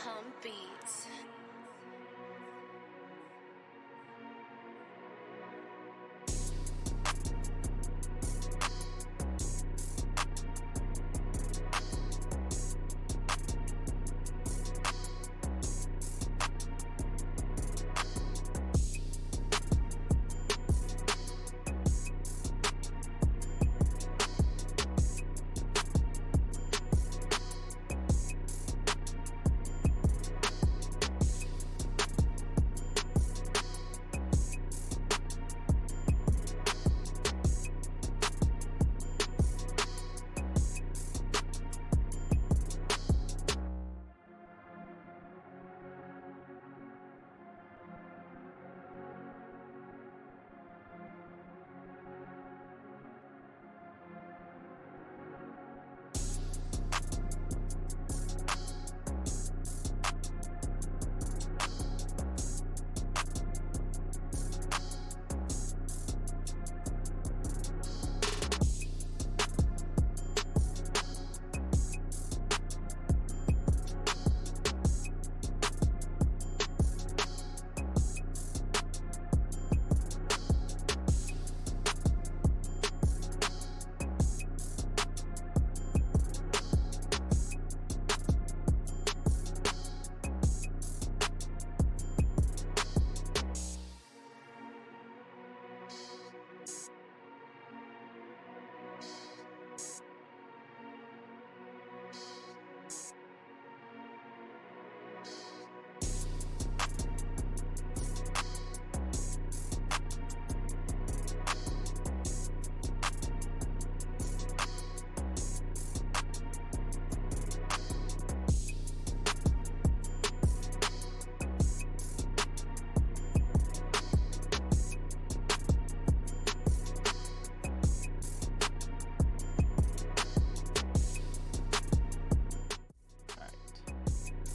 Pump Beats.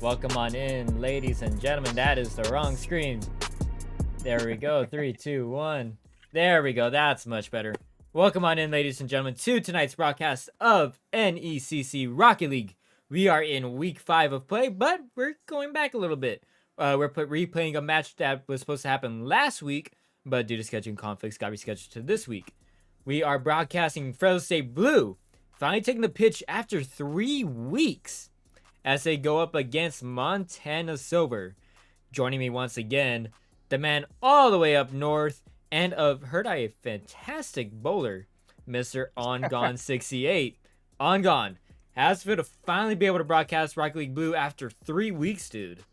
Welcome on in, ladies and gentlemen. That is the wrong screen. There we go. 3, 2, 1. There we go. That's much better. Welcome on in, ladies and gentlemen, to tonight's broadcast of NECC Rocket League. We are in week 5 of play, but we're going back a little bit. We're replaying a match that was supposed to happen last week, but due to scheduling conflicts, got rescheduled to this week. We are broadcasting Fresno State Blue, finally taking the pitch after 3 weeks, as they go up against Montana Silver. Joining me once again, the man all the way up north, and heard I a fantastic bowler, Mr. Ongon68. Ongon, how's it feel to finally be able to broadcast Rocket League Blue after 3 weeks, dude?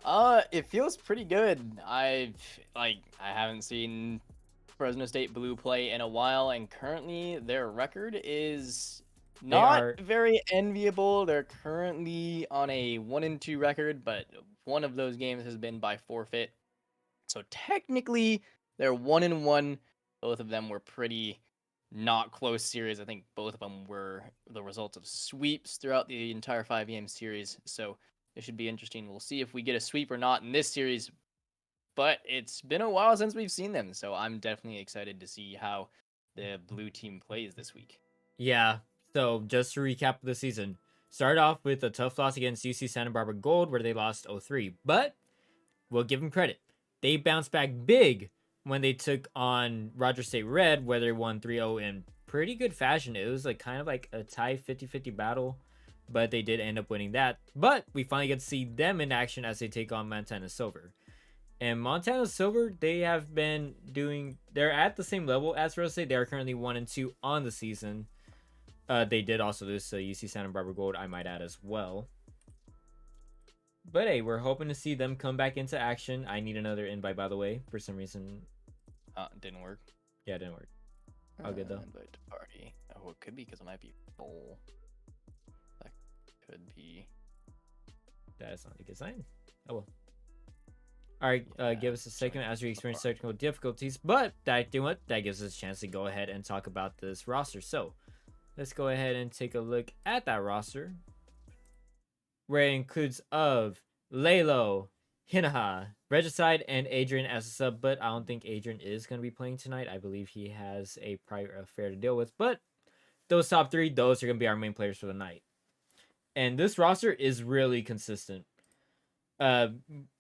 It feels pretty good. I haven't seen Fresno State Blue play in a while, and currently their record is not very enviable. They're currently on a 1-2 record, but one of those games has been by forfeit. So technically, they're 1-1. Both of them were pretty not close series. I think both of them were the results of sweeps throughout the entire 5-game series. So it should be interesting. We'll see if we get a sweep or not in this series. But it's been a while since we've seen them, so I'm definitely excited to see how the blue team plays this week. Yeah, so just to recap the season, started off with a tough loss against UC Santa Barbara Gold, where they lost 0-3. But we'll give them credit. They bounced back big when they took on Rogers State Red, where they won 3-0 in pretty good fashion. It was kind of like a tie 50-50 battle, but they did end up winning that. But we finally get to see them in action as they take on Montana Silver. And Montana Silver, they're at the same level as Fresno State. They are currently 1-2 on the season. They did also lose to UC Santa Barbara Gold, I might add, as well. But hey, we're hoping to see them come back into action. I need another invite, by the way. For some reason, didn't work. Yeah, it didn't work. All good though. Invite to party. Oh, it could be because it might be full. That could be. That's not a good sign. Oh well. All right, give us a second as we experience technical difficulties. But that gives us a chance to go ahead and talk about this roster. So let's go ahead and take a look at that roster, where it includes of Lalo, Hinaha, Regicide, and Adrian as a sub, but I don't think Adrian is going to be playing tonight. I believe he has a prior affair to deal with, but those top 3, those are going to be our main players for the night. And this roster is really consistent. Uh,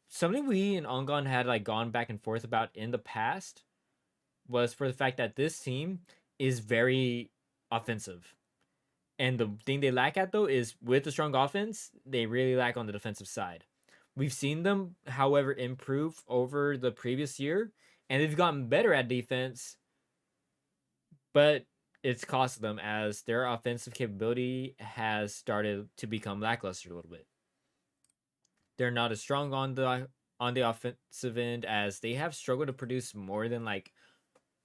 Something we and Ongon had like gone back and forth about in the past was for the fact that this team is very offensive. And the thing they lack at though is with the strong offense, they really lack on the defensive side. We've seen them, however, improve over the previous year, and they've gotten better at defense, but it's cost them as their offensive capability has started to become lackluster a little bit. They're not as strong on the offensive end as they have struggled to produce more than like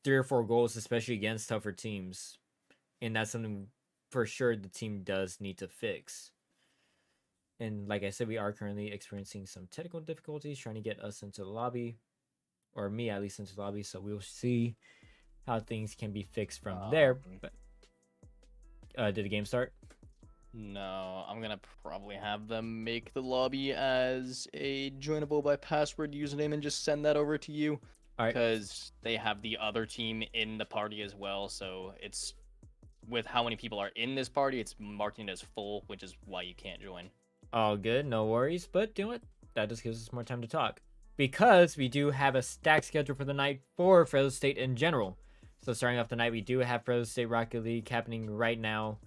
3 or 4 goals, especially against tougher teams. And that's something for sure the team does need to fix. And like I said, we are currently experiencing some technical difficulties trying to get us into the lobby, or me at least into the lobby. So we'll see how things can be fixed from there. But did the game start? No, I'm gonna probably have them make the lobby as a joinable by password username and just send that over to you. All right. Because they have the other team in the party as well, so it's with how many people are in this party, it's marking it as full, which is why you can't join. All good, no worries. But you know what? That just gives us more time to talk because we do have a stacked schedule for the night for Fresno State in general. So starting off the night, we do have Fresno State Rocket League happening right now.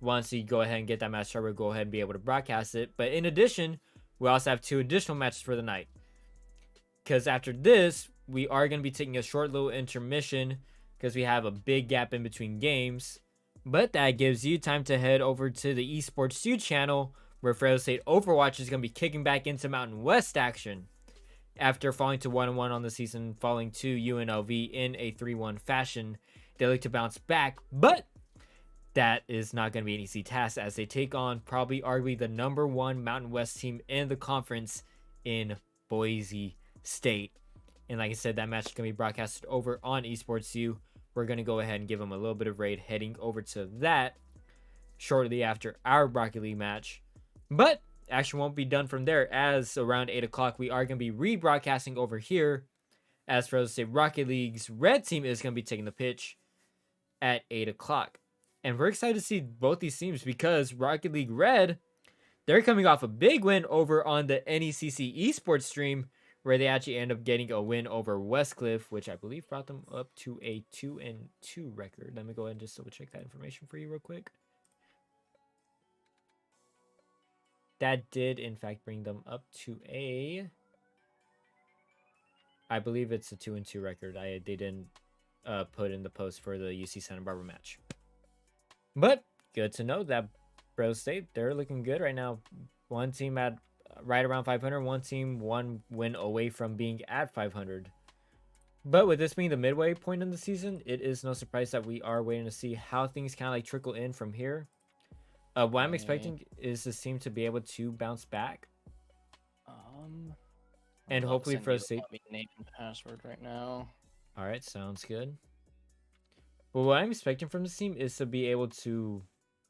Once you go ahead and get that match started, we'll go ahead and be able to broadcast it. But in addition, we also have 2 additional matches for the night. Because after this, we are going to be taking a short little intermission because we have a big gap in between games. But that gives you time to head over to the Esports U channel where Fresno State Overwatch is going to be kicking back into Mountain West action. After falling to 1-1 on the season, falling to UNLV in a 3-1 fashion, they look to bounce back, but that is not going to be an easy task as they take on probably arguably the #1 Mountain West team in the conference in Boise State. And like I said, that match is going to be broadcasted over on Esports U. We're going to go ahead and give them a little bit of raid heading over to that shortly after our Rocket League match. But action won't be done from there as around 8 o'clock we are going to be rebroadcasting over here as Fresno State Rocket League's red team is going to be taking the pitch at 8 o'clock. And we're excited to see both these teams because Rocket League Red, they're coming off a big win over on the NECC esports stream where they actually end up getting a win over Westcliff, which I believe brought them up to a 2-2 record. Let me go ahead and just double check that information for you real quick. That did, in fact, bring them up to a... I believe it's a 2-2 record. They didn't put in the post for the UC Santa Barbara match. But good to know that Fresno State, they're looking good right now. One team at right around 500, one team 1 win away from being at 500. But with this being the midway point in the season, it is no surprise that we are waiting to see how things kind of like trickle in from here. What I'm expecting is this team to be able to bounce back. And hopefully Fresno State. Name and password right now. All right, sounds good. Well, what I'm expecting from this team is to be able to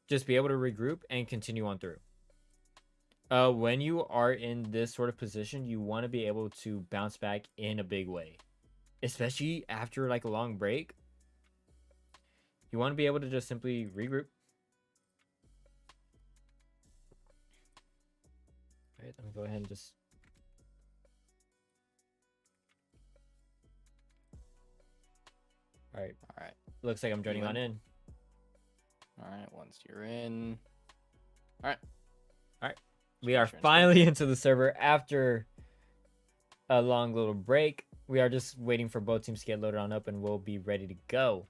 just be able to regroup and continue on through. When you are in this sort of position, you want to be able to bounce back in a big way, especially after like a long break. You want to be able to just simply regroup. All right, let me go ahead and just... All right. Looks like I'm joining on in. All right, once you're in. All right. We are finally into the server after a long little break. We are just waiting for both teams to get loaded on up and we'll be ready to go.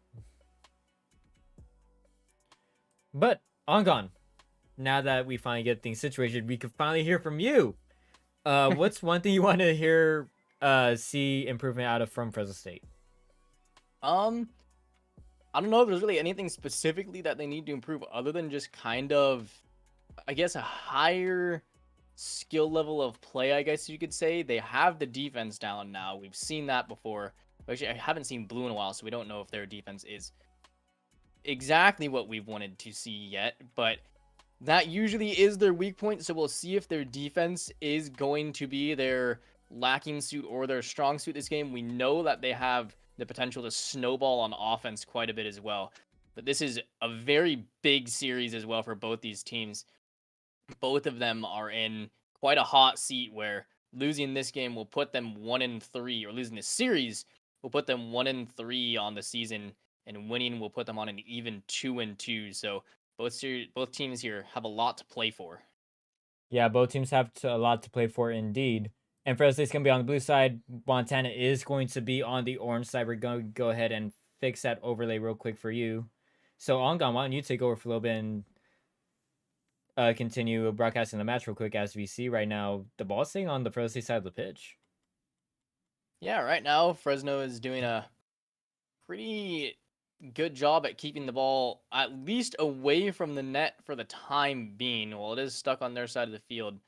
But, Ongon, now that we finally get things situated, we can finally hear from you. What's one thing you want to hear, see improvement out of from Fresno State? I don't know if there's really anything specifically that they need to improve other than just kind of, I guess, a higher skill level of play, I guess you could say. They have the defense down now. We've seen that before. Actually, I haven't seen Blue in a while, so we don't know if their defense is exactly what we've wanted to see yet. But that usually is their weak point, so we'll see if their defense is going to be their lacking suit or their strong suit this game. We know that they have the potential to snowball on offense quite a bit as well. But this is a very big series as well for both these teams. both of them are in quite a hot seat where losing this game will put them 1-3, or losing this series will put them 1-3 on the season, and winning will put them on an even 2-2. So both teams here have a lot to play for. Yeah, both teams have a lot to play for indeed. And Fresno State's going to be on the blue side. Montana is going to be on the orange side. We're going to go ahead and fix that overlay real quick for you. So, Ongon, why don't you take over for a little bit and continue broadcasting the match real quick, as we see right now the ball staying on the Fresno State side of the pitch. Yeah, right now Fresno is doing a pretty good job at keeping the ball at least away from the net for the time being. While it is stuck on their side of the field,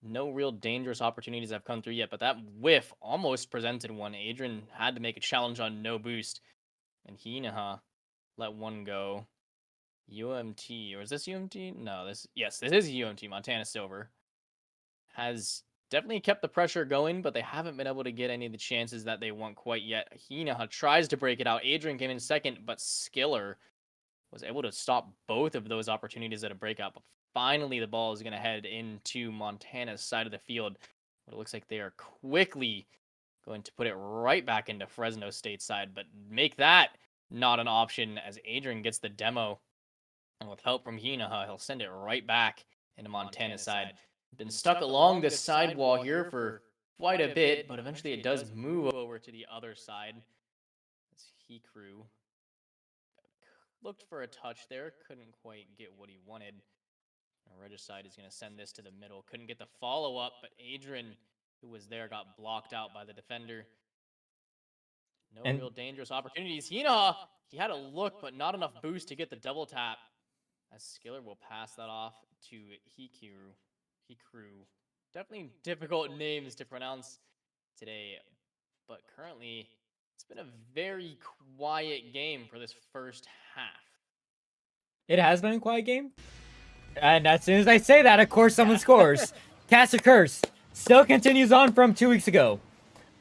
no real dangerous opportunities have come through yet, but that whiff almost presented one. Adrian had to make a challenge on no boost, and Hinaha let one go. UMT, or is this UMT? No, this is UMT. Montana Silver has definitely kept the pressure going, but they haven't been able to get any of the chances that they want quite yet. Hinaha tries to break it out. Adrian came in second, but Skiller was able to stop both of those opportunities at a breakout. But finally, the ball is going to head into Montana's side of the field. But it looks like they are quickly going to put it right back into Fresno State side, but make that not an option as Adrian gets the demo. And with help from Hinaha, he'll send it right back into Montana's side. Been stuck along this sidewall here for quite a bit, but eventually it does move over to the other side. As Hikru looked for a touch there, couldn't quite get what he wanted. Regicide is going to send this to the middle. Couldn't get the follow-up, but Adrian, who was there, got blocked out by the defender. No real dangerous opportunities. Hina, he had a look, but not enough boost to get the double tap. As Skiller will pass that off to Hikru. Definitely difficult names to pronounce today, but currently it's been a very quiet game for this first half. It has been a quiet game. And as soon as I say that, of course, someone scores. Cast a curse. Still continues on from 2 weeks ago.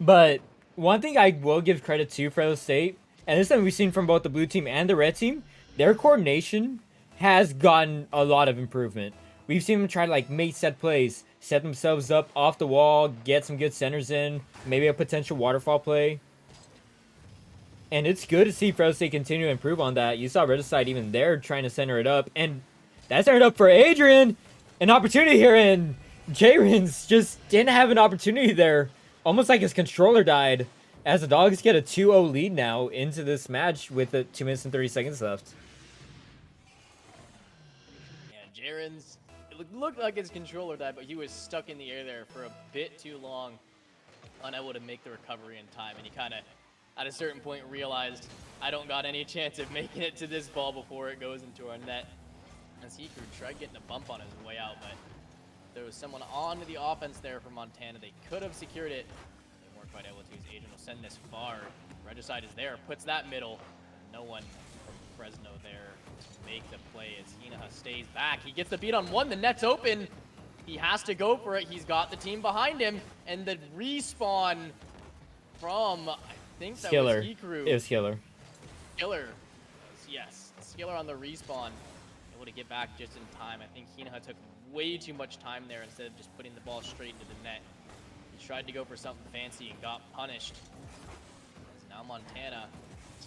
But one thing I will give credit to Fresno State, and this is something we've seen from both the blue team and the red team, their coordination has gotten a lot of improvement. We've seen them try to make set plays, set themselves up off the wall, get some good centers in, maybe a potential waterfall play. And it's good to see Fresno State continue to improve on that. You saw Riverside even there trying to center it up, and that centered up for Adrian. An opportunity here, and J-Rins just didn't have an opportunity there. Almost like his controller died, as the Dogs get a 2-0 lead now into this match with 2 minutes and 30 seconds left. Yeah, J-Rins, it looked like his controller died, but he was stuck in the air there for a bit too long, unable to make the recovery in time, and he kind of, at a certain point, realized, I don't got any chance of making it to this ball before it goes into our net. As Hikru tried getting a bump on his way out, but there was someone on the offense there for Montana. They could have secured it. They weren't quite able to. Adrian will send this far. Regicide is there, puts that middle. No one from Fresno there to make the play as Hinaha stays back. He gets the beat on one. The net's open. He has to go for it. He's got the team behind him. And the respawn from, I think that was Hikru. It was Skiller. Skiller. Yes. Skiller on the respawn. To get back just in time. I think Hinaha took way too much time there instead of just putting the ball straight into the net. He tried to go for something fancy and got punished. As now Montana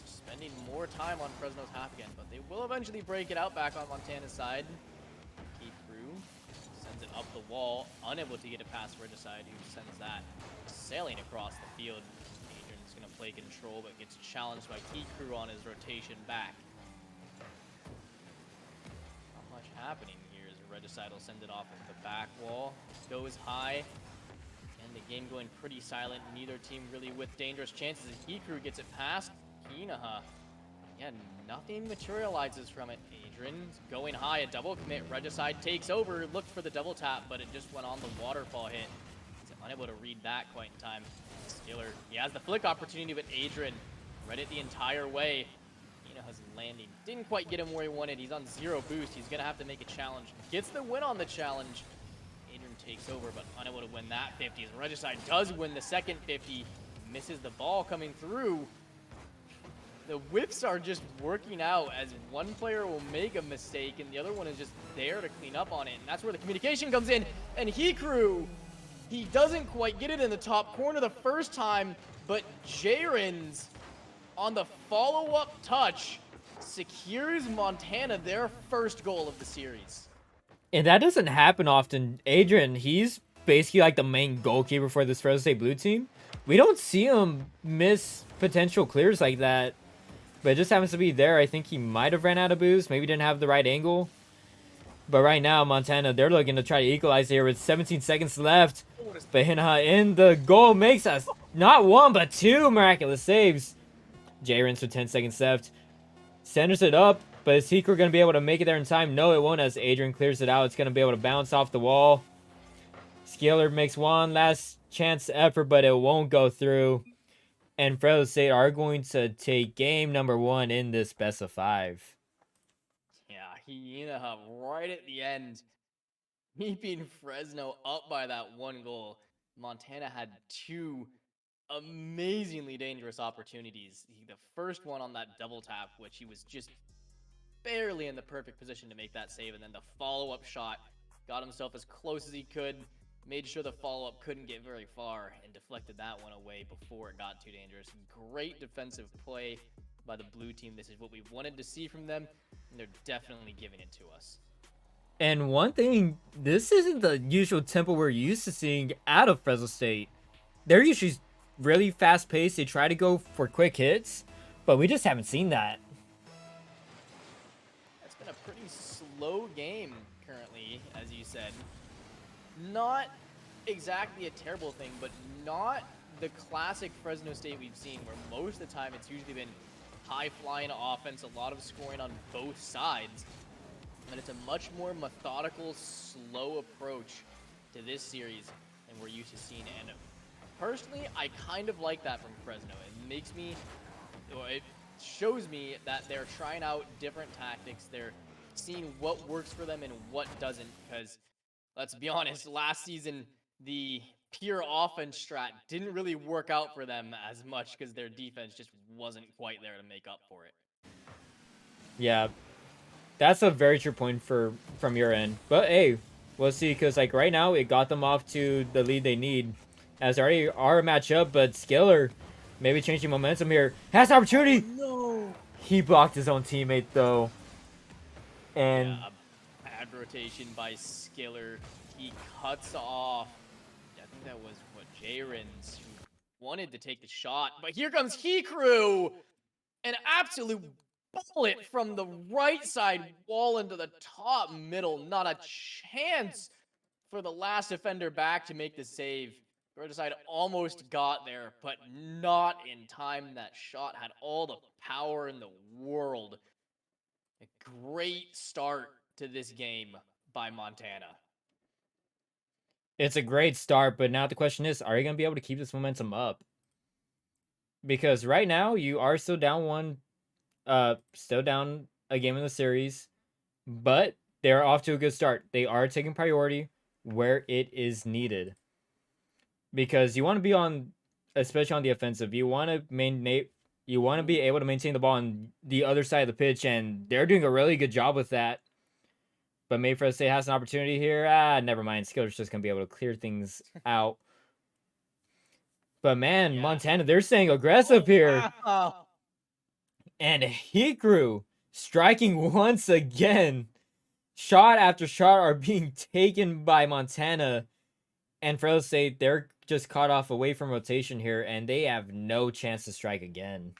spending more time on Fresno's half again, but they will eventually break it out back on Montana's side. Keep through, sends it up the wall, unable to get it past Regicide, who sends that sailing across the field. Adrian's going to play control, but gets challenged by Hikru on his rotation back. Happening here as Regicide will send it off of the back wall, goes high, and the game going pretty silent. Neither team really with dangerous chances. As Hikru gets it past Hinaha. Yeah, nothing materializes from it. Adrian's going high, a double commit. Regicide takes over, looked for the double tap, but it just went on the waterfall hit. He's unable to read that quite in time. Skiller, he has the flick opportunity, but Adrian read it the entire way. His landing didn't quite get him where he wanted. He's on 0 boost. He's gonna have to make a challenge. Gets the win on the challenge. Adrian takes over, but unable to win that 50. As Regicide does win the second 50, misses the ball coming through. The whiffs are just working out as one player will make a mistake and the other one is just there to clean up on it. And that's where the communication comes in. And Hikru, he doesn't quite get it in the top corner the first time, but Jaren's on the follow-up touch secures Montana their first goal of the series. And that doesn't happen often. Adrian, he's basically like the main goalkeeper for this Fresno State Blue team. We don't see him miss potential clears like that. But it just happens to be there. I think he might have ran out of boost. Maybe didn't have the right angle. But right now, Montana, they're looking to try to equalize here with 17 seconds left. But Hinaha in the goal makes us not one, but two miraculous saves. Jaren's with 10 seconds left. Centers it up. But is Hikru going to be able to make it there in time? No, it won't as Adrian clears it out. It's going to be able to bounce off the wall. Scaler makes one last chance effort, but it won't go through. And Fresno State are going to take game number 1 in this best of 5. Yeah, Hinaha right at the end, keeping Fresno up by that one goal. Montana had two amazingly dangerous opportunities. The first one on that double tap, which he was just barely in the perfect position to make that save, and then the follow-up shot got himself as close as he could, made sure the follow-up couldn't get very far, and deflected that one away before it got too dangerous. Great defensive play by the blue team. This is what we wanted to see from them, and they're definitely giving it to us. And one thing, this isn't the usual tempo we're used to seeing out of Fresno State. They're usually really fast-paced. They try to go for quick hits, but we just haven't seen that. That's been a pretty slow game currently, as you said. Not exactly a terrible thing, but not the classic Fresno State we've seen, where most of the time it's usually been high-flying offense, a lot of scoring on both sides. And it's a much more methodical, slow approach to this series than we're used to seeing. And personally, I kind of like that from Fresno. It shows me that they're trying out different tactics. They're seeing what works for them and what doesn't, because let's be honest, last season, the pure offense strat didn't really work out for them as much because their defense just wasn't quite there to make up for it. Yeah, that's a very true point from your end. But hey, we'll see, because like right now, it got them off to the lead they need. As already are a matchup, but Skiller maybe changing momentum here. Has an opportunity! Oh, no! He blocked his own teammate though. And yeah, a bad rotation by Skiller. He cuts off. I think that was what Jaren's wanted to take the shot, but here comes Hikru, an absolute bullet from the right side wall into the top middle. Not a chance for the last defender back to make the save. The right side almost got there, but not in time. That shot had all the power in the world. A great start to this game by Montana. it's a great start, but now the question is, are you going to be able to keep this momentum up? Because right now, you are still down one, still down a game in the series, but they're off to a good start. They are taking priority where it is needed. Because you want to be on, especially on the offensive, you want to be able to maintain the ball on the other side of the pitch, and they're doing a really good job with that. But Mayfresno State has an opportunity here. Never mind. Skiller's just going to be able to clear things out. But man, yeah. Montana, they're staying aggressive here. Wow. And Hikru striking once again. Shot after shot are being taken by Montana. And Fresno State, they're just caught off away from rotation here, and they have no chance to strike again.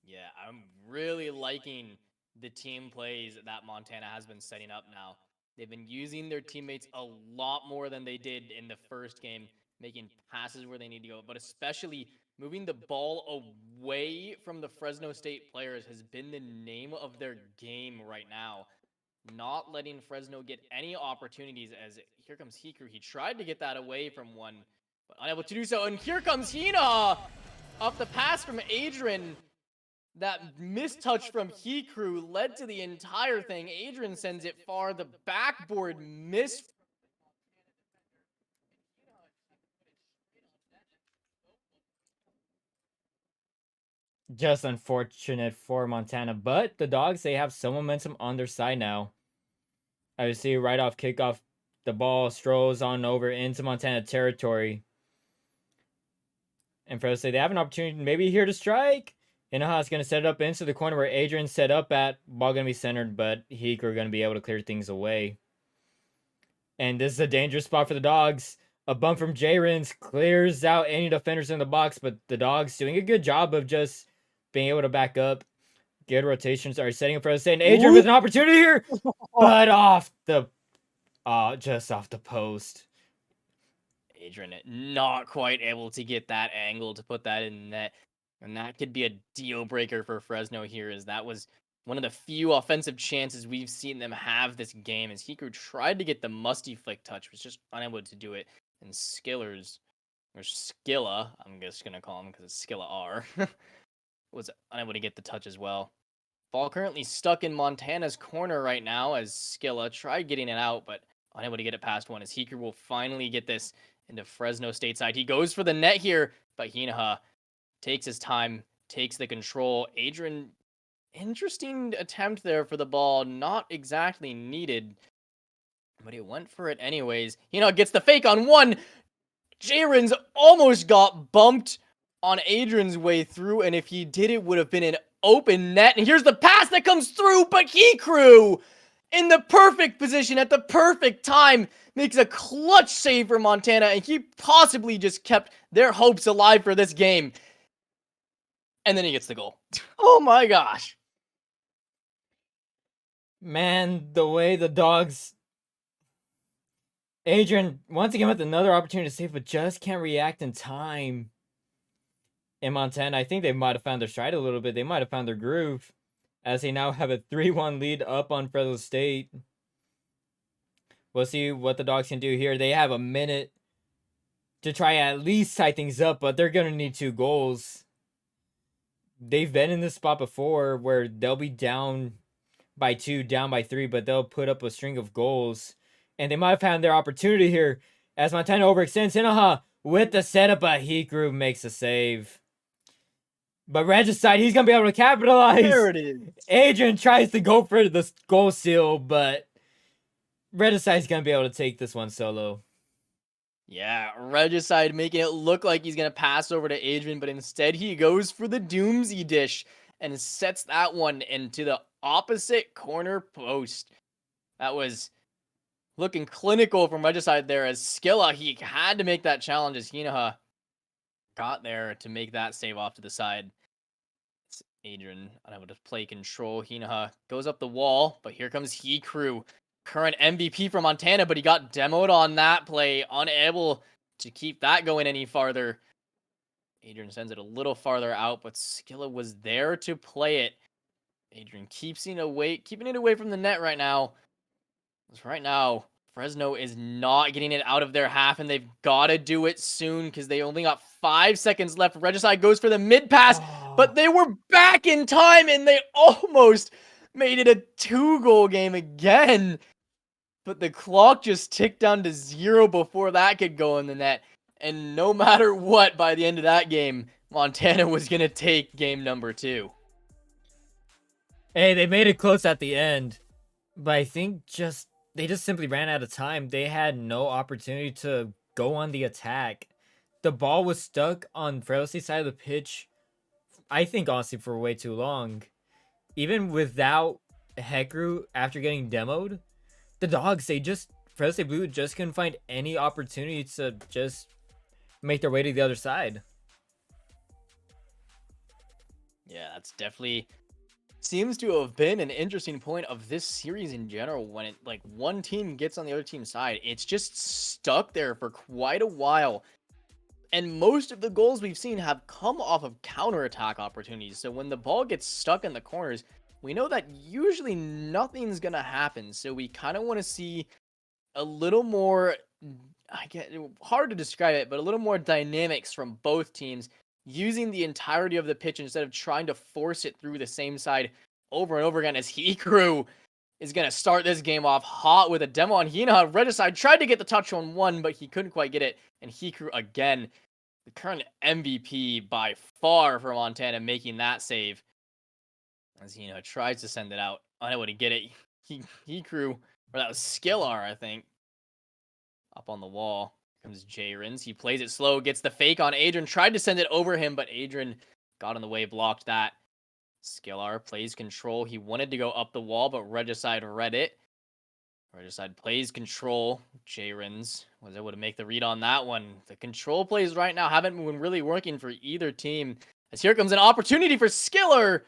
Yeah, I'm really liking the team plays that Montana has been setting up now. They've been using their teammates a lot more than they did in the first game, making passes where they need to go, but especially moving the ball away from the Fresno State players has been the name of their game right now. Not letting Fresno get any opportunities, as here comes Hikru. He tried to get that away from one, but unable to do so. And here comes Hina off the pass from Adrian. That mistouch from Hikru led to the entire thing. Adrian sends it far. The backboard miss. Just unfortunate for Montana, but the Dogs, they have some momentum on their side now. I see right off kickoff, the ball strolls on over into Montana territory. And Fresno State, they have an opportunity maybe here to strike. Inaha's going to set it up into the corner where Adrian set up at. Ball going to be centered, but Heeker going to be able to clear things away. And this is a dangerous spot for the Dogs. A bump from J-Rins clears out any defenders in the box, but the Dogs doing a good job of just being able to back up. Good rotations are setting up for us. And Adrian with an opportunity here, but off the, just off the post. Adrian not quite able to get that angle to put that in net. And that could be a deal breaker for Fresno here, as that was one of the few offensive chances we've seen them have this game, as Hiku tried to get the musty flick touch, was just unable to do it. And Skilla, I'm just going to call him because it's Skilla R, was unable to get the touch as well. Ball currently stuck in Montana's corner right now, as Skilla tried getting it out, but unable to get it past one, as Hiku will finally get this into Fresno State side. He goes for the net here, but Hinaha takes his time, takes the control. Adrian, interesting attempt there for the ball. Not exactly needed, but he went for it anyways. Hinaha gets the fake on one. J-Rins almost got bumped on Adrian's way through, and if he did, it would have been an open net. And here's the pass that comes through, but Hikru in the perfect position at the perfect time makes a clutch save for Montana, and he possibly just kept their hopes alive for this game. And then he gets the goal. Oh my gosh. Man, the way the Dogs... Adrian, once again with another opportunity to save, but just can't react in time. In Montana, I think they might have found their stride a little bit. They might have found their groove, as they now have a 3-1 lead up on Fresno State. We'll see what the Dogs can do here. They have a minute to try at least tie things up, but they're going to need 2 goals. They've been in this spot before where they'll be down by 2, down by 3, but they'll put up a string of goals. And they might have found their opportunity here as Montana overextends. Hinaha with the setup, but Hikru makes a save. But Regicide, he's going to be able to capitalize. There it is. Adrian tries to go for the goal seal, but Regicide's going to be able to take this one solo. Yeah, Regicide making it look like he's going to pass over to Adrian, but instead he goes for the Doomsy dish and sets that one into the opposite corner post. That was looking clinical from Regicide there, as Skilla, he had to make that challenge as Hinaha got there to make that save off to the side. It's Adrian unable to play control. Hinaha goes up the wall, but here comes Hikru, current MVP for Montana, but he got demoed on that play, unable to keep that going any farther. Adrian sends it a little farther out, but Skilla was there to play it. Adrian keeping it away from the net right now. Right now, Fresno is not getting it out of their half, and they've got to do it soon because they only got 5 seconds left. Regicide goes for the mid pass, but they were back in time, and they almost made it a 2-goal game again. But the clock just ticked down to 0 before that could go in the net. And no matter what, by the end of that game, Montana was going to take game number 2. Hey, they made it close at the end, but I think they just simply ran out of time. They had no opportunity to go on the attack. The ball was stuck on Fresno State's side of the pitch, I think, honestly, for way too long. Even without Hekru, after getting demoed, the Dogs, Fresno State Blue just couldn't find any opportunity to just make their way to the other side. Yeah, that's definitely seems to have been an interesting point of this series in general. When it one team gets on the other team's side, it's just stuck there for quite a while. And most of the goals we've seen have come off of counterattack opportunities. So when the ball gets stuck in the corners, we know that usually nothing's going to happen. So we kind of want to see a little more, hard to describe it, but a little more dynamics from both teams, using the entirety of the pitch instead of trying to force it through the same side over and over again, as Hikru is going to start this game off hot with a demo on Hinaha. Regicide tried to get the touch on one, but he couldn't quite get it. And Hikru again the current MVP by far for Montana, making that save. As tries to send it out, unable to get it. He crew, or that was Skillar, I think. Up on the wall comes Jayrens. He plays it slow, gets the fake on Adrian, tried to send it over him, but Adrian got in the way, blocked that. Skillar plays control. He wanted to go up the wall, but Regicide read it. Regicide plays control. Jayrens was able to make the read on that one. The control plays right now haven't been really working for either team. As here comes an opportunity for Skillar,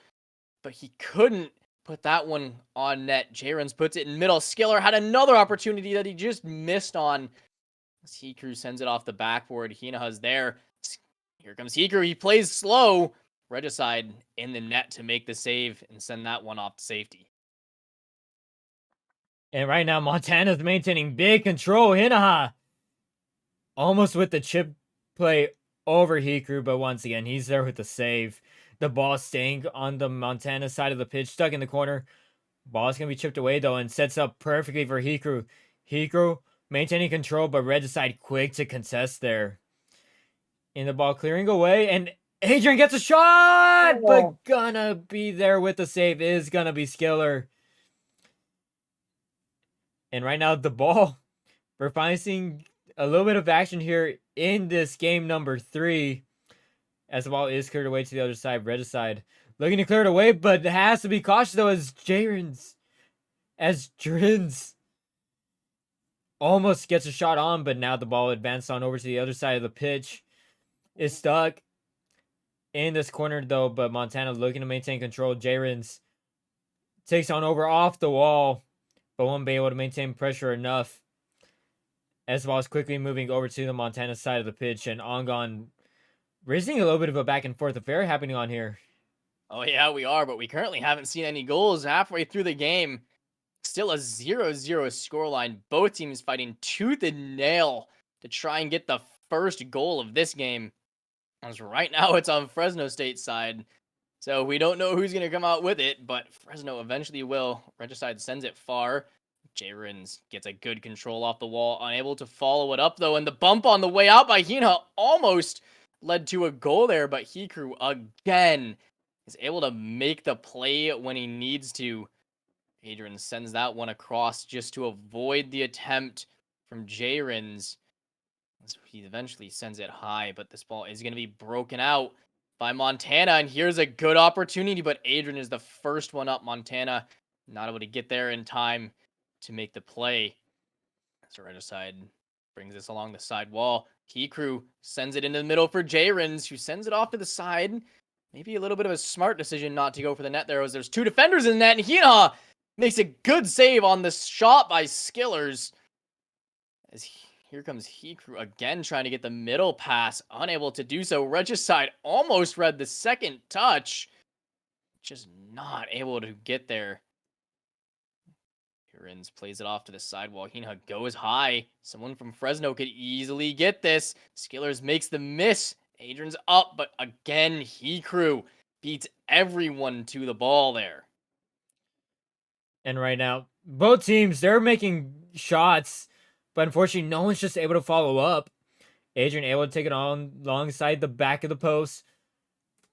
but he couldn't put that one on net. Jayrens puts it in middle. Skillar had another opportunity that he just missed on. Hikru sends it off the backboard. Hinaha's there. Here comes Hikru. He plays slow. Regicide in the net to make the save and send that one off to safety. And right now, Montana's maintaining big control. Hinaha almost with the chip play over Hikru, but once again, he's there with the save. The ball staying on the Montana side of the pitch, stuck in the corner. Ball's going to be chipped away, though, and sets up perfectly for Hikru. Hikru maintaining control, but Regicide quick to contest there. In the ball clearing away, and Adrian gets a shot, but gonna be there with the save is gonna be Skillar. And right now, the ball, we're finally seeing a little bit of action here in this game number 3. As the ball is cleared away to the other side, Regicide looking to clear it away, but has to be cautious though as Drins almost gets a shot on, but now the ball advanced on over to the other side of the pitch. Is stuck in this corner though, but Montana looking to maintain control. Jayrens takes on over off the wall, but won't be able to maintain pressure enough. As the ball is quickly moving over to the Montana side of the pitch, and Ongon raising a little bit of a back and forth affair happening on here. Oh yeah, we are, but we currently haven't seen any goals halfway through the game. Still a 0-0 scoreline. Both teams fighting tooth and nail to try and get the first goal of this game. As right now, it's on Fresno State's side. So we don't know who's going to come out with it, but Fresno eventually will. Regicide sends it far. Jayrens gets a good control off the wall, unable to follow it up, though. And the bump on the way out by Hina almost led to a goal there, but Hikru again is able to make the play when he needs to. Adrian sends that one across just to avoid the attempt from Jayrens. He eventually sends it high, but this ball is going to be broken out by Montana, and here's a good opportunity, but Adrian is the first one up. Montana not able to get there in time to make the play. So Regicide brings this along the side wall. Hikru sends it into the middle for Jayrens, who sends it off to the side. Maybe a little bit of a smart decision not to go for the net there, as there's 2 defenders in the net, and Hina makes a good save on the shot by Skillers. As here comes Hikru again trying to get the middle pass, unable to do so. Regicide almost read the second touch, just not able to get there. Jayrens plays it off to the sidewall. Hina goes high. Someone from Fresno could easily get this. Skillers makes the miss. Adrian's up, but again, Hikru beats everyone to the ball there. And right now, both teams, they're making shots, but unfortunately, no one's just able to follow up. Adrian able to take it on alongside the back of the post.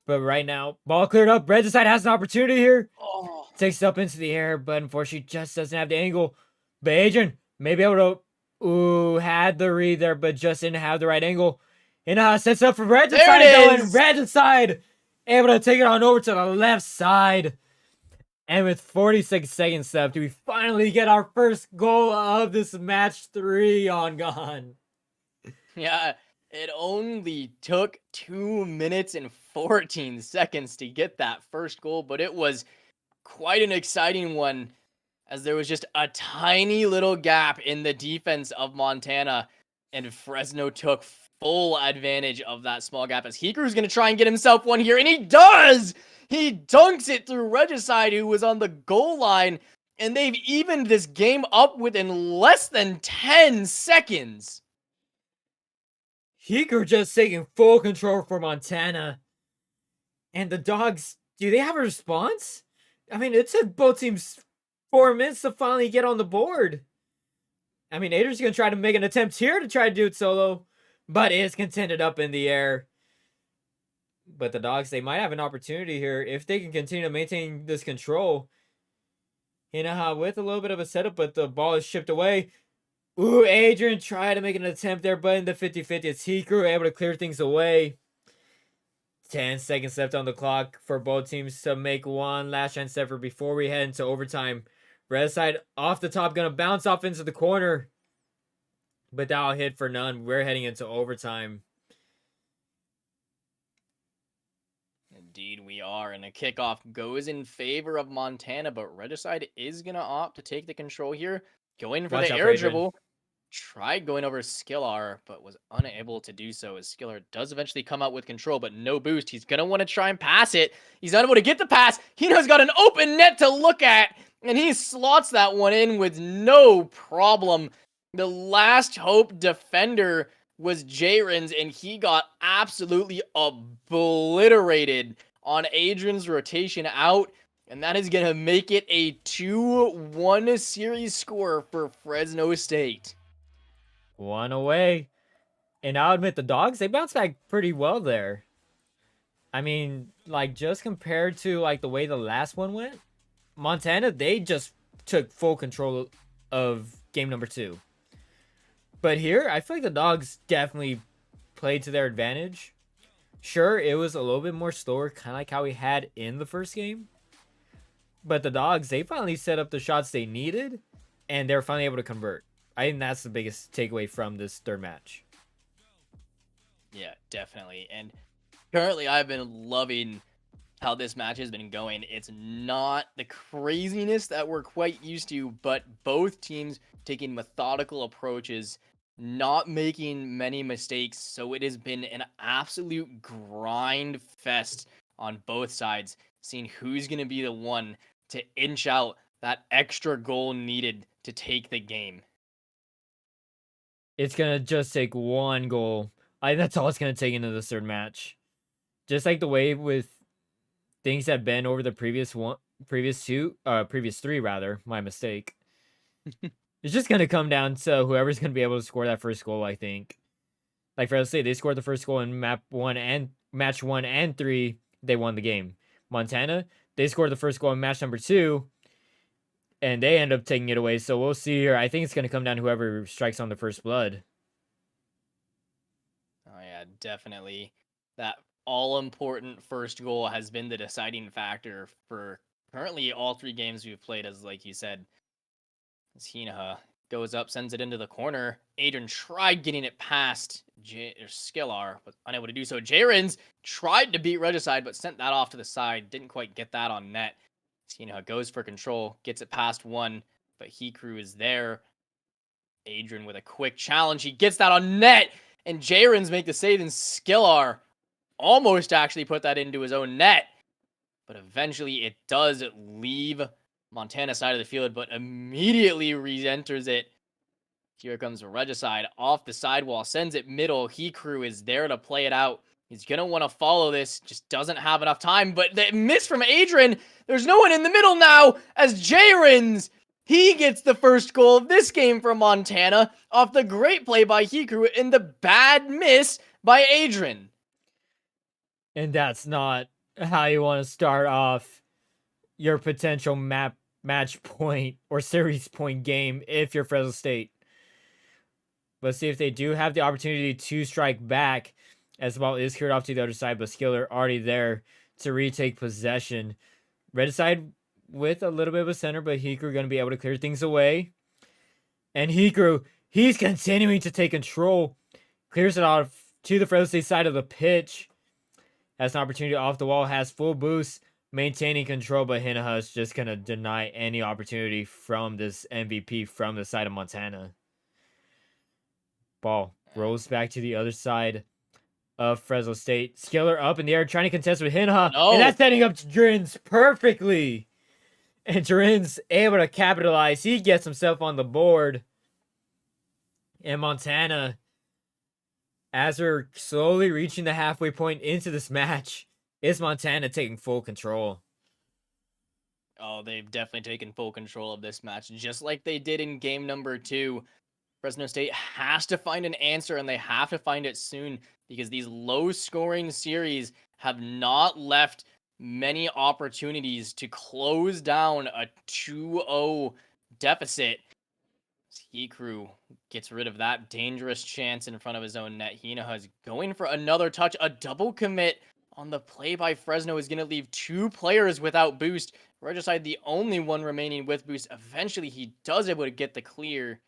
But right now, ball cleared up. Regicide has an opportunity here. Oh. Takes it up into the air, but unfortunately just doesn't have the angle. But Adrian may be able to, had the read there, but just didn't have the right angle. And sets up for Regicide, and Regicide able to take it on over to the left side. And with 46 seconds left, we finally get our first goal of this match 3 on gone. Yeah, it only took 2 minutes and 14 seconds to get that first goal, but it was quite an exciting one, as there was just a tiny little gap in the defense of Montana, and Fresno took full advantage of that small gap, as Hikru's going to try and get himself one here, and he does! He dunks it through Regicide, who was on the goal line, and they've evened this game up within less than 10 seconds. Hikru just taking full control for Montana. And the Dogs, do they have a response? I mean, it took both teams 4 minutes to finally get on the board. I mean, Adrian's going to try to make an attempt here to try to do it solo. but is contended up in the air. But the Dogs, they might have an opportunity here if they can continue to maintain this control. Hinaha with a little bit of a setup, but the ball is shipped away. Ooh, Adrian tried to make an attempt there, but in the 50-50, it's Hikaru able to clear things away. 10 seconds left on the clock for both teams to make one last chance effort before we head into overtime. Red side off the top, gonna bounce off into the corner. But that'll hit for none. We're heading into overtime. Indeed, we are. And the kickoff goes in favor of Montana, but Regicide is going to opt to take the control here. Going for the air dribble. Tried going over Skillar, but was unable to do so, as Skillar does eventually come out with control, but no boost. He's going to want to try and pass it. He's unable to get the pass. Hino's got an open net to look at, and he slots that one in with no problem. The last hope defender was Jaren's, and he got absolutely obliterated on Adrian's rotation out. And that is going to make it a 2-1 series score for Fresno State. One away. And I'll admit the Dogs, they bounced back pretty well there. I mean, like, just compared to, like, the way the last one went, Montana, they just took full control of game number 2. But here, I feel like the Dogs definitely played to their advantage. Sure, it was a little bit more slower, kind of like how we had in the first game. But the Dogs, they finally set up the shots they needed, and they're finally able to convert. I think that's the biggest takeaway from this third match. Yeah, definitely. And currently, I've been loving how this match has been going. It's not the craziness that we're quite used to, but both teams taking methodical approaches, not making many mistakes. So it has been an absolute grind fest on both sides, seeing who's going to be the one to inch out that extra goal needed to take the game. It's going to just take one goal. That's all it's going to take into this third match. Just like the way with things have been over the previous three, rather. My mistake. It's just going to come down to whoever's going to be able to score that first goal, I think. Like Fresno State, they scored the first goal in match 1 and 3. They won the game. Montana, they scored the first goal in match number 2, and they end up taking it away. So we'll see here. I think it's going to come down to whoever strikes on the first blood. Oh, yeah, definitely. That all-important first goal has been the deciding factor for currently all 3 games we've played, as like you said. As Hinaha goes up, sends it into the corner. Adrian tried getting it past Skillar, but unable to do so. Jaren's tried to beat Regicide, but sent that off to the side. Didn't quite get that on net. Hinaha goes for control, gets it past one, but Hikaru is there. Adrian with a quick challenge. He gets that on net, and Jaren's make the save, and Skillar almost actually put that into his own net. But eventually it does leave Montana side of the field, but immediately re-enters it. Here comes Regicide off the sidewall, sends it middle. Hikaru is there to play it out. He's going to want to follow this, just doesn't have enough time, but the miss from Adrian. There's no one in the middle now, as Jaren's, he gets the first goal of this game for Montana off the great play by Hikaru and the bad miss by Adrian. And that's not how you want to start off your potential match point or series point game if you're Fresno State. Let's see if they do have the opportunity to strike back, as the ball is cleared off to the other side, but Skiller already there to retake possession. Red side with a little bit of a center, but Hikaru going to be able to clear things away. And Hikaru, he's continuing to take control. Clears it off to the Fresno State side of the pitch. Has an opportunity off the wall, has full boost, maintaining control, but Hinaha is just going to deny any opportunity from this MVP from the side of Montana. Ball rolls back to the other side of Fresno State. Skiller up in the air, trying to contest with Hinaha, and that's setting up Drins perfectly. And Drins able to capitalize. He gets himself on the board. And Montana, as we're slowly reaching the halfway point into this match, is Montana taking full control. Oh, they've definitely taken full control of this match, just like they did in game number 2. Fresno State has to find an answer, and they have to find it soon because these low-scoring series have not left many opportunities to close down a 2-0 deficit. Hikru gets rid of that dangerous chance in front of his own net. Hinaha is going for another touch. A double commit on the play by Fresno is going to leave 2 players without boost. Regicide, the only one remaining with boost. Eventually, he does able to get the clear.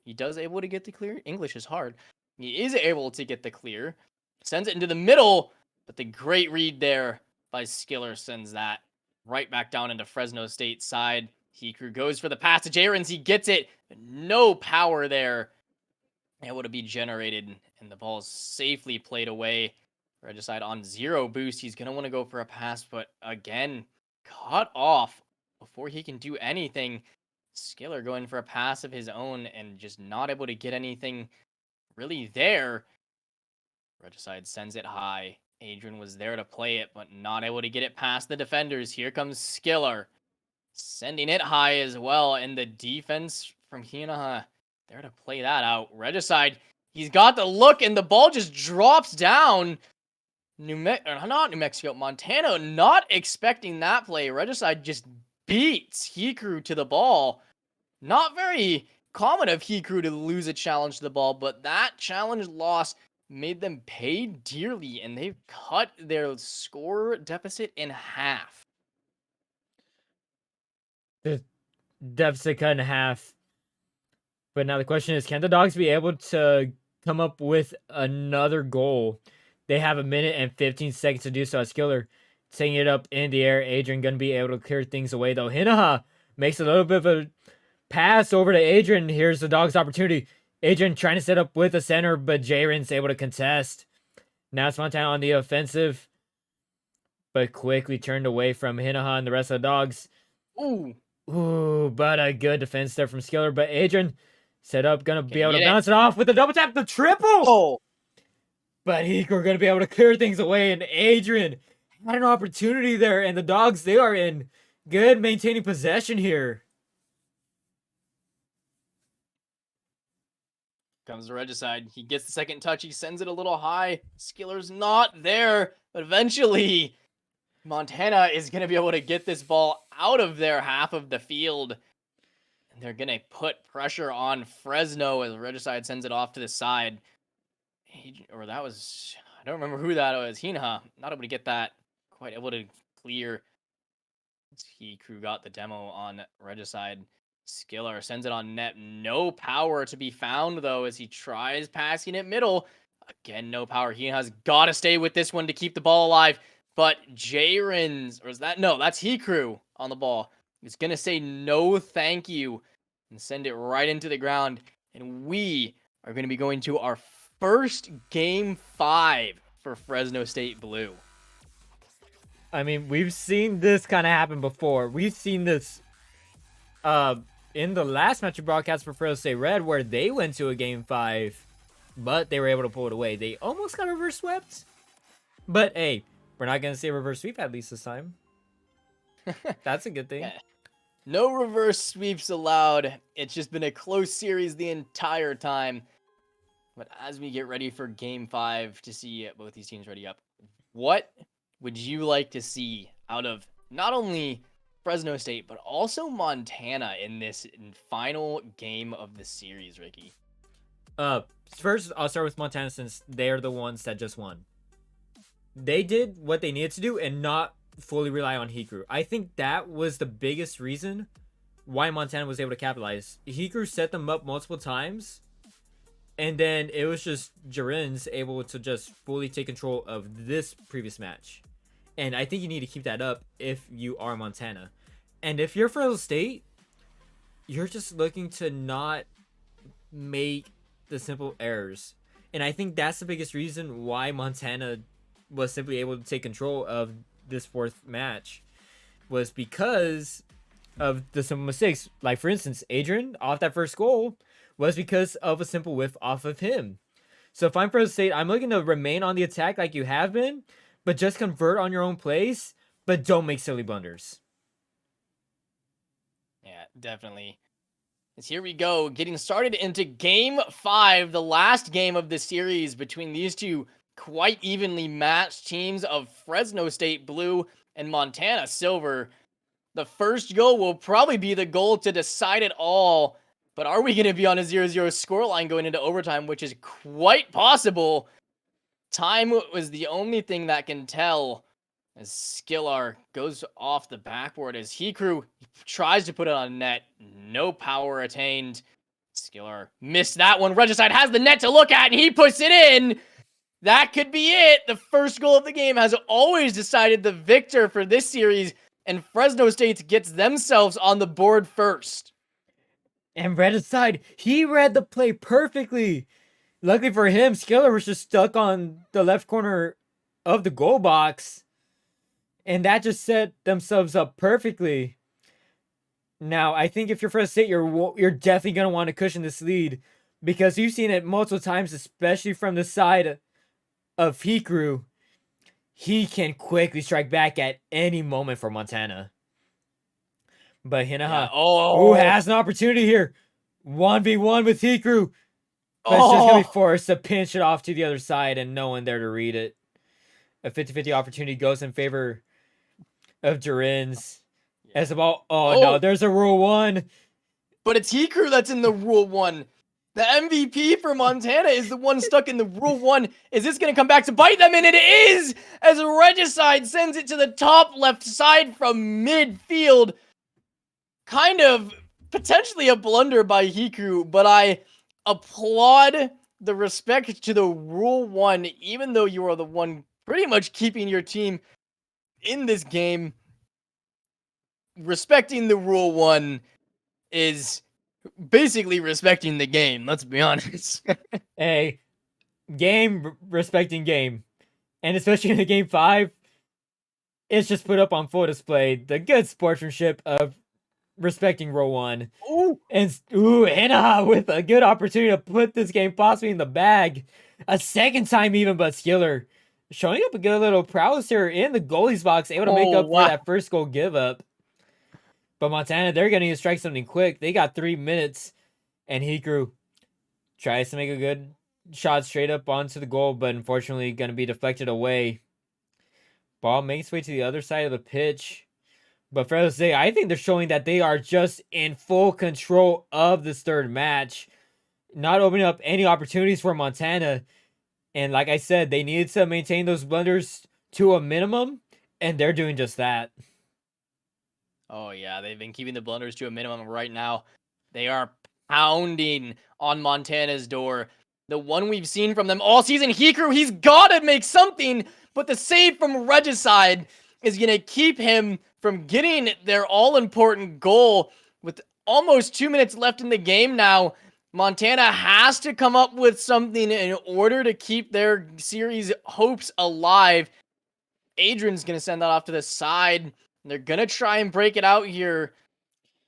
English is hard. He is able to get the clear. Sends it into the middle, but the great read there by Skiller sends that right back down into Fresno State side. Hikru goes for the pass to Jarens. He gets it. No power there. Able to be generated, and the ball is safely played away. Regicide on 0 boost. He's going to want to go for a pass, but again, cut off before he can do anything. Skiller going for a pass of his own and just not able to get anything really there. Regicide sends it high. Adrian was there to play it, but not able to get it past the defenders. Here comes Skiller. Sending it high as well, and the defense from Hinaha there to play that out. Regicide, he's got the look, and the ball just drops down. Not New Mexico, Montana, not expecting that play. Regicide just beats Hikru to the ball. Not very common of Hikru to lose a challenge to the ball, but that challenge loss made them pay dearly, and they've cut their score deficit in half. The deficit cut in half. But now the question is, can the Dogs be able to come up with another goal? They have 1 minute and 15 seconds to do so. Skiller taking it up in the air. Adrian going to be able to clear things away, though. Hinaha makes a little bit of a pass over to Adrian. Here's the Dogs' opportunity. Adrian trying to set up with the center, but Jaren's able to contest. Now it's Montana on the offensive, but quickly turned away from Hinaha and the rest of the Dogs. Ooh, but a good defense there from Skiller. But Adrian set up, gonna be able to bounce it off with a double tap, the triple. Oh, but we're gonna be able to clear things away, and Adrian had an opportunity there, and the Dogs, they are in good maintaining possession here. Comes the Regicide. He gets the second touch. He sends it a little high. Skiller's not there, but eventually Montana is going to be able to get this ball out of their half of the field. And they're going to put pressure on Fresno as Regicide sends it off to the side. I don't remember who that was. Hinaha, not able to get that. Quite able to clear. Hikru got the demo on Regicide. Skiller sends it on net. No power to be found, though, as he tries passing it middle. Again, no power. Hinaha's got to stay with this one to keep the ball alive. But Jaren's, or is that? No, that's Hikru on the ball. He's going to say no thank you and send it right into the ground. And we are going to be going to our first Game 5 for Fresno State Blue. I mean, we've seen this kind of happen before. We've seen this in the last match of broadcast for Fresno State Red, where they went to a Game 5, but they were able to pull it away. They almost got reverse swept. But hey, we're not going to see a reverse sweep at least this time. That's a good thing. Yeah. No reverse sweeps allowed. It's just been a close series the entire time. But as we get ready for Game 5 to see both these teams ready up, what would you like to see out of not only Fresno State, but also Montana in this final game of the series, Ricky? First, I'll start with Montana since they're the ones that just won. They did what they needed to do and not fully rely on Hikru. I think that was the biggest reason why Montana was able to capitalize. Hikru set them up multiple times, and then it was just Jaren's able to just fully take control of this previous match. And I think you need to keep that up if you are Montana. And if you're Fresno State, you're just looking to not make the simple errors. And I think that's the biggest reason why Montana was simply able to take control of this fourth match, was because of the simple mistakes. Like, for instance, Adrian, off that first goal, was because of a simple whiff off of him. So if I'm Fresno State, I'm looking to remain on the attack like you have been, but just convert on your own plays, but don't make silly blunders. Yeah, definitely. As here we go, getting started into Game 5, the last game of the series between these two quite evenly matched teams of Fresno State Blue and Montana Silver. The first goal will probably be the goal to decide it all, but are we going to be on a 0-0 scoreline going into overtime, which is quite possible? Time was the only thing that can tell as Skillar goes off the backboard as Hikru tries to put it on net. No power attained. Skillar missed that one. Regicide has the net to look at, and he puts it in. That could be it. The first goal of the game has always decided the victor for this series, and Fresno State gets themselves on the board first. And Regicide, he read the play perfectly. Luckily for him, Skillar was just stuck on the left corner of the goal box. And that just set themselves up perfectly. Now, I think if you're Fresno State, you're definitely going to want to cushion this lead. Because you've seen it multiple times, especially from the side of Hikru. He can quickly strike back at any moment for Montana. But Hinaha, who has an opportunity here. 1v1 with Hikru. But it's just going to be forced to pinch it off to the other side and no one there to read it. A 50-50 opportunity goes in favor of Durin's. As the ball, no, there's a Rule 1. But it's Hikru that's in the Rule 1. The MVP for Montana is the one stuck in the Rule 1. Is this going to come back to bite them? And it is! As Regicide sends it to the top left side from midfield. Kind of potentially a blunder by Hikru, but I applaud the respect to the Rule 1, even though you are the one pretty much keeping your team in this game. Respecting the Rule 1 is basically respecting the game, let's be honest. Hey, respecting game. And especially in the Game 5, it's just put up on full display the good sportsmanship of respecting Rule 1. And Hinaha with a good opportunity to put this game possibly in the bag. A second time even, but Skillar showing up a good little prowess here in the goalie's box, able to make up for that first goal give up. But Montana, they're going to need to strike something quick. They got 3 minutes. And Hikru tries to make a good shot straight up onto the goal, but unfortunately going to be deflected away. Ball makes its way to the other side of the pitch. But Fresno State, I think they're showing that they are just in full control of this third match. Not opening up any opportunities for Montana. And like I said, they needed to maintain those blunders to a minimum. And they're doing just that. Oh, yeah, they've been keeping the blunders to a minimum right now. They are pounding on Montana's door. The one we've seen from them all season, Hikru, he's got to make something, but the save from Regicide is going to keep him from getting their all-important goal. With almost 2 minutes left in the game now, Montana has to come up with something in order to keep their series hopes alive. Adrian's going to send that off to the side. They're going to try and break it out here.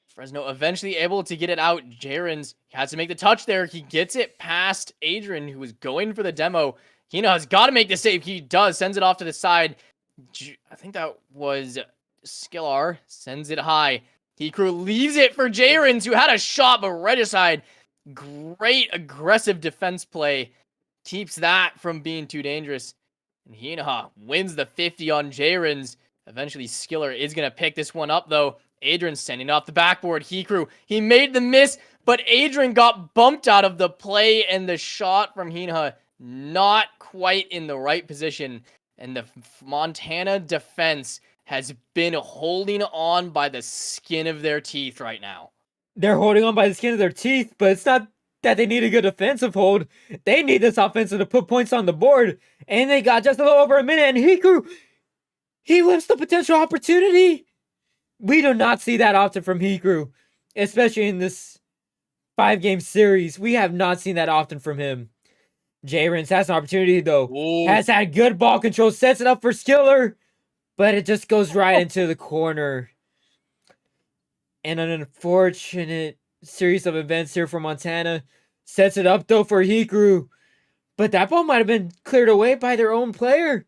Fresno eventually able to get it out. Jaren's has to make the touch there. He gets it past Adrian, who was going for the demo. Hina's got to make the save. He does. Sends it off to the side. I think that was Skillar. Sends it high. Hikru leaves it for Jaren's, who had a shot, but Regicide. Great aggressive defense play. Keeps that from being too dangerous. And Hina wins the 50 on Jaren's. Eventually, Skillar is going to pick this one up, though. Adrian sending off the backboard. Hikru, he made the miss, but Adrian got bumped out of the play, and the shot from Hina not quite in the right position. And the Montana defense has been holding on by the skin of their teeth right now. They're holding on by the skin of their teeth, but it's not that they need a good defensive hold. They need this offensive to put points on the board, and they got just a little over a minute, and Hikru, he whips the potential opportunity. We do not see that often from Hikru, especially in this 5-game series. We have not seen that often from him. Jaren's has an opportunity, though. Has had good ball control, sets it up for Skillar, but it just goes right into the corner. And an unfortunate series of events here for Montana. Sets it up, though, for Hikru. But that ball might have been cleared away by their own player.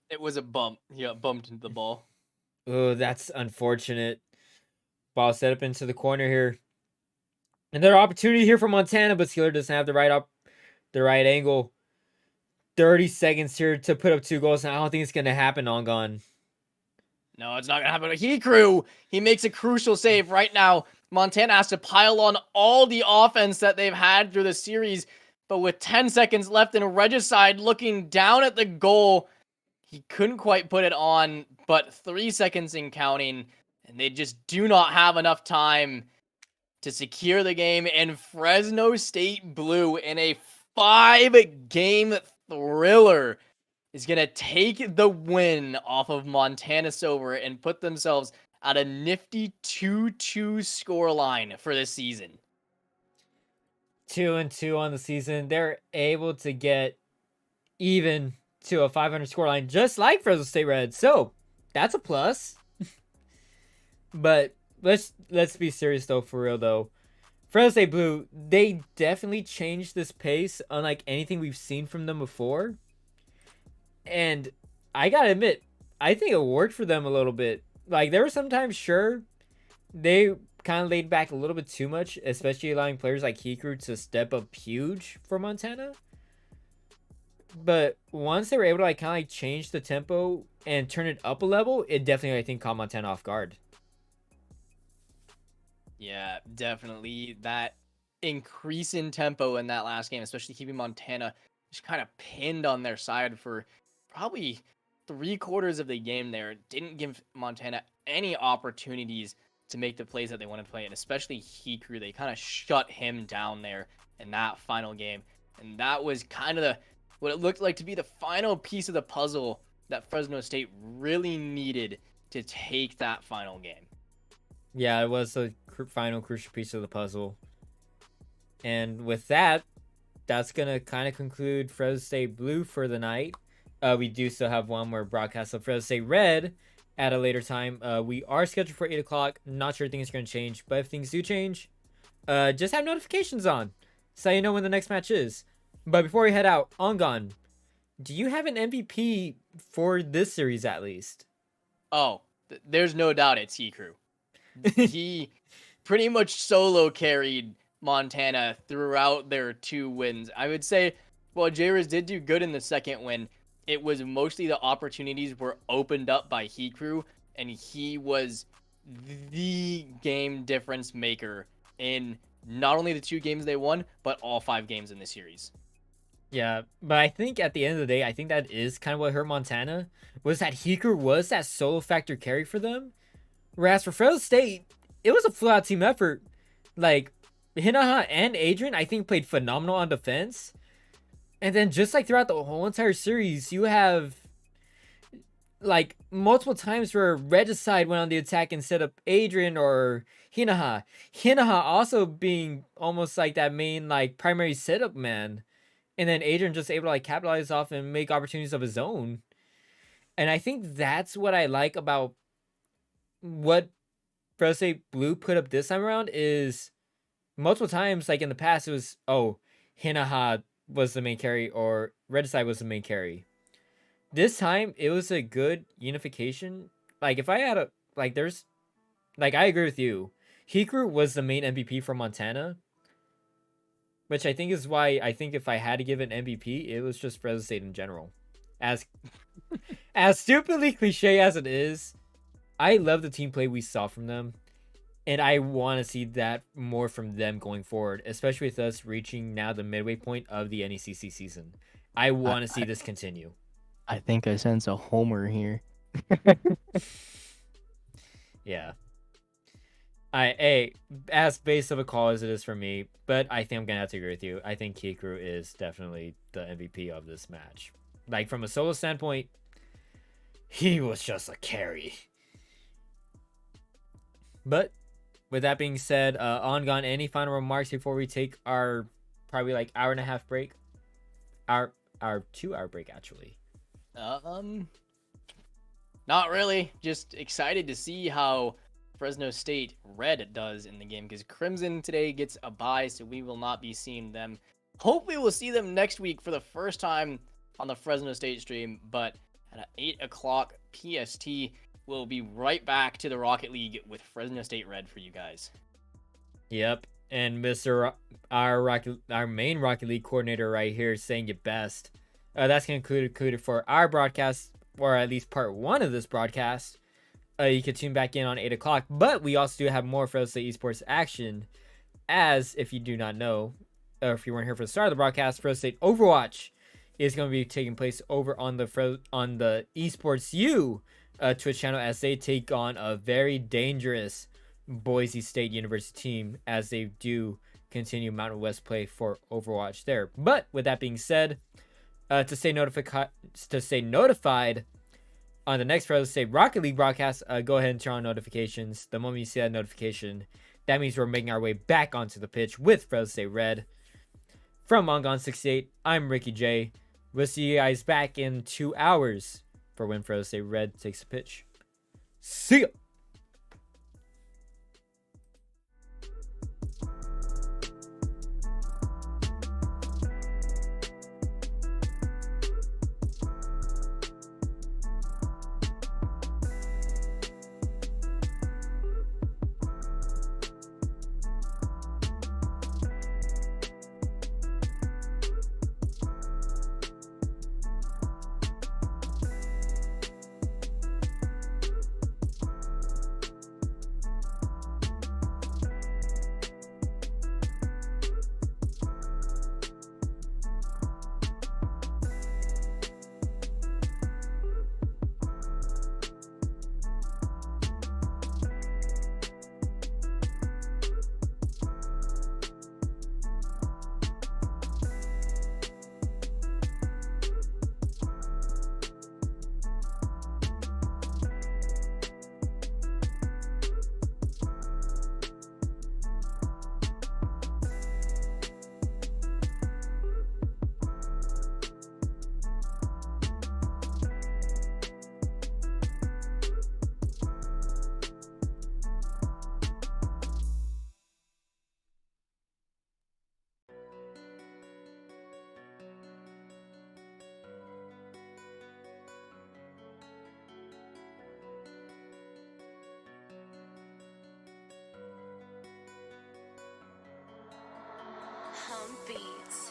It was a bump. Yeah, bumped into the ball. Oh, that's unfortunate. Ball set up into the corner here. Another opportunity here for Montana, but Steeler doesn't have the right angle. 30 seconds here to put up 2 goals, and I don't think it's going to happen on gone. No, it's not going to happen. He makes a crucial save right now. Montana has to pile on all the offense that they've had through the series, but with 10 seconds left and Regicide looking down at the goal, he couldn't quite put it on, but 3 seconds in counting, and they just do not have enough time to secure the game. And Fresno State Blue, in a 5-game thriller, is going to take the win off of Montana Silver and put themselves at a nifty 2-2 scoreline for this season. 2-2 on the season. They're able to get even to a 500 scoreline, just like Fresno State Red. So that's a plus. But let's be serious though, for real though. Fresno State Blue, they definitely changed this pace unlike anything we've seen from them before. And I gotta admit, I think it worked for them a little bit. Like, there were sometimes, sure, they kind of laid back a little bit too much, especially allowing players like Hikru to step up huge for Montana. But once they were able to kind of change the tempo and turn it up a level, it definitely, I think, caught Montana off guard. Yeah, definitely. That increase in tempo in that last game, especially keeping Montana just kind of pinned on their side for probably 3/4 of the game there, didn't give Montana any opportunities to make the plays that they wanted to play, and especially Hikru. They kind of shut him down there in that final game. And that was kind of what it looked like to be the final piece of the puzzle that Fresno State really needed to take that final game. Yeah, it was the final crucial piece of the puzzle. And with that, that's going to kind of conclude Fresno State Blue for the night. We do still have one more broadcast of Fresno State Red at a later time. We are scheduled for 8 o'clock. Not sure things are going to change, but if things do change, just have notifications on so you know when the next match is. But before we head out, Ongon, do you have an MVP for this series at least? Oh, there's no doubt it's Hikru. He pretty much solo carried Montana throughout their 2 wins. I would say, well, J-Riz did do good in the second win. It was mostly the opportunities were opened up by Hikru, and he was the game difference maker in not only the 2 games they won, but all 5 games in the series. Yeah, but I think at the end of the day, I think that is kind of what hurt Montana, was that Hikru was that solo factor carry for them. Whereas for Fresno State, it was a full-out team effort. Like, Hinaha and Adrian, I think, played phenomenal on defense. And then just like throughout the whole entire series, you have like multiple times where Regicide went on the attack instead of Adrian or Hinaha. Hinaha also being almost like that main like primary setup man. And then Adrian just able to like capitalize off and make opportunities of his own. And I think that's what I like about what Fresno State Blue put up this time around is multiple times, like in the past, it was, oh, Hinaha was the main carry or Regicide was the main carry. This time, it was a good unification. Like, if I had a, like, there's, like, I agree with you. Hikru was the main MVP for Montana, which I think is why I think if I had to give an MVP, it was just Fresno State in general. As stupidly cliche as it is, I love the team play we saw from them. And I want to see that more from them going forward, especially with us reaching now the midway point of the NECC season. I want to see this continue. I think I sense a homer here. Yeah. As base of a call as it is for me, but I think I'm going to have to agree with you. I think Hikru is definitely the MVP of this match. Like, from a solo standpoint, he was just a carry. But with that being said, Ongon, any final remarks before we take our probably like hour and a half break? Our 2-hour break, actually. Not really. Just excited to see how Fresno State Red does in the game, because Crimson today gets a bye, so we will not be seeing them. Hopefully we'll see them next week for the first time on the Fresno State stream, but at 8 o'clock PST, we'll be right back to the Rocket League with Fresno State Red for you guys. Yep. And Mr. Our main Rocket League coordinator right here saying it best. That's concluded for our broadcast, or at least part 1 of this broadcast. You can tune back in on 8 o'clock, but we also do have more Fresno State Esports action. As if you do not know, or if you weren't here for the start of the broadcast, Fresno State Overwatch is going to be taking place over on the Esports U Twitch channel as they take on a very dangerous Boise State University team as they do continue Mountain West play for Overwatch there. But with that being said, to stay notified on the next Fresno State Rocket League broadcast, go ahead and turn on notifications. The moment you see that notification, that means we're making our way back onto the pitch with Fresno State Red. From Mongon68, I'm Ricky J. We'll see you guys back in 2 hours for when Fresno State Red takes the pitch. See ya! Home Beats.